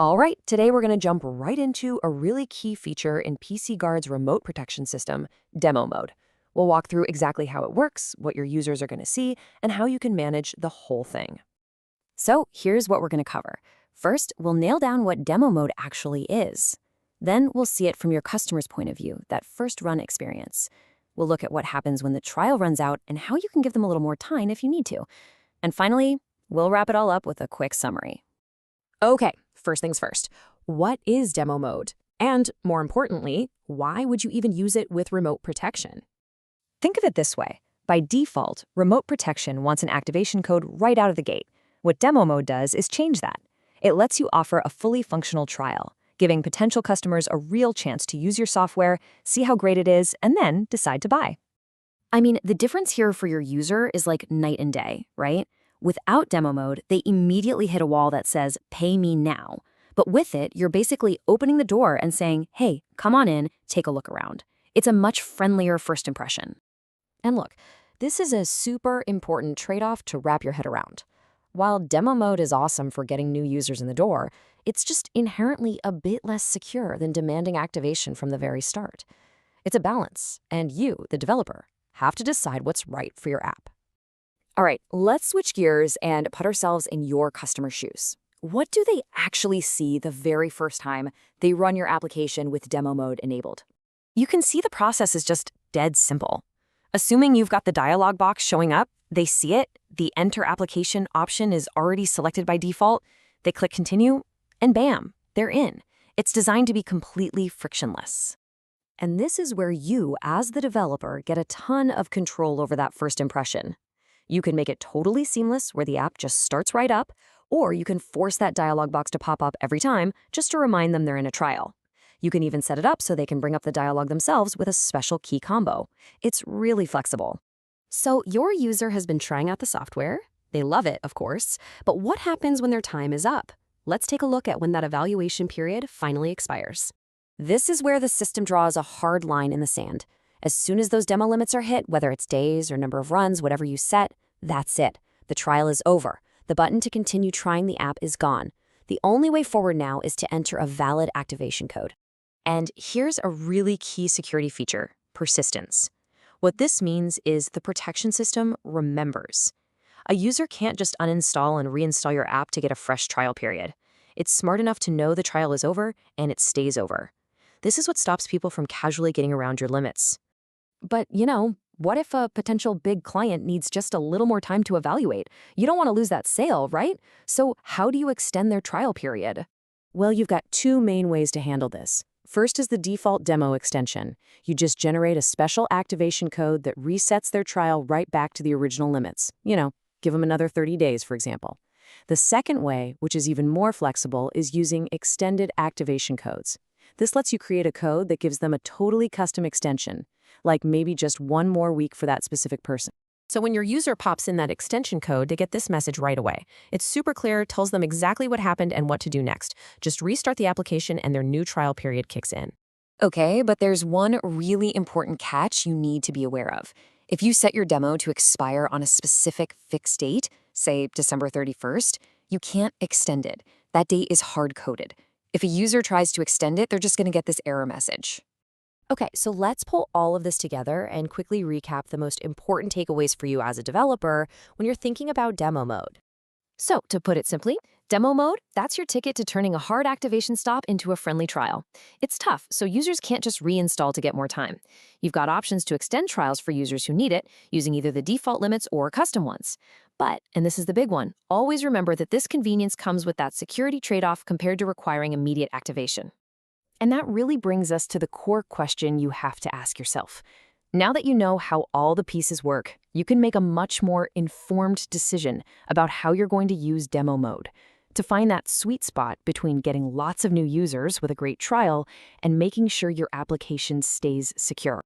All right, today we're going to jump right into a really key feature in PC Guard's remote protection system, demo mode. We'll walk through exactly how it works, what your users are going to see, and how you can manage the whole thing. So here's what we're going to cover. First, we'll nail down what demo mode actually is. Then we'll see it from your customer's point of view, that first run experience. We'll look at what happens when the trial runs out and how you can give them a little more time if you need to. And finally, we'll wrap it all up with a quick summary. Okay, first things first. What is demo mode? And more importantly, why would you even use it with remote protection? Think of it this way. By default, remote protection wants an activation code right out of the gate. What demo mode does is change that. It lets you offer a fully functional trial, giving potential customers a real chance to use your software, see how great it is, and then decide to buy. I mean, the difference here for your user is like night and day, right? Without demo mode, they immediately hit a wall that says, pay me now. But with it, you're basically opening the door and saying, hey, come on in, take a look around. It's a much friendlier first impression. And look, this is a super important trade-off to wrap your head around. While demo mode is awesome for getting new users in the door, it's just inherently a bit less secure than demanding activation from the very start. It's a balance, and you, the developer, have to decide what's right for your app. All right, let's switch gears and put ourselves in your customer's shoes. What do they actually see the very first time they run your application with demo mode enabled? You can see the process is just dead simple. Assuming you've got the dialog box showing up, they see it, the Enter Application option is already selected by default, they click Continue, and bam, they're in. It's designed to be completely frictionless. And this is where you, as the developer, get a ton of control over that first impression. You can make it totally seamless where the app just starts right up, or you can force that dialog box to pop up every time just to remind them they're in a trial. You can even set it up so they can bring up the dialog themselves with a special key combo. It's really flexible. So your user has been trying out the software. They love it, of course. But what happens when their time is up? Let's take a look at when that evaluation period finally expires. This is where the system draws a hard line in the sand. As soon as those demo limits are hit, whether it's days or number of runs, whatever you set, that's it. The trial is over. The button to continue trying the app is gone. The only way forward now is to enter a valid activation code. And here's a really key security feature, persistence. What this means is the protection system remembers. A user can't just uninstall and reinstall your app to get a fresh trial period. It's smart enough to know the trial is over, and it stays over. This is what stops people from casually getting around your limits. But, what if a potential big client needs just a little more time to evaluate? You don't want to lose that sale, right? So how do you extend their trial period? Well, you've got two main ways to handle this. First is the default demo extension. You just generate a special activation code that resets their trial right back to the original limits. Give them another 30 days, for example. The second way, which is even more flexible, is using extended activation codes. This lets you create a code that gives them a totally custom extension, like maybe just one more week for that specific person. So when your user pops in that extension code, they get this message right away. It's super clear, tells them exactly what happened and what to do next. Just restart the application and their new trial period kicks in. Okay, but there's one really important catch you need to be aware of. If you set your demo to expire on a specific fixed date, say December 31st, you can't extend it. That date is hard-coded. If a user tries to extend it, they're just going to get this error message. Okay, so let's pull all of this together and quickly recap the most important takeaways for you as a developer when you're thinking about demo mode. So, to put it simply, demo mode, that's your ticket to turning a hard activation stop into a friendly trial. It's tough, so users can't just reinstall to get more time. You've got options to extend trials for users who need it, using either the default limits or custom ones. But, and this is the big one, always remember that this convenience comes with that security trade-off compared to requiring immediate activation. And that really brings us to the core question you have to ask yourself. Now that you know how all the pieces work, you can make a much more informed decision about how you're going to use demo mode to find that sweet spot between getting lots of new users with a great trial and making sure your application stays secure.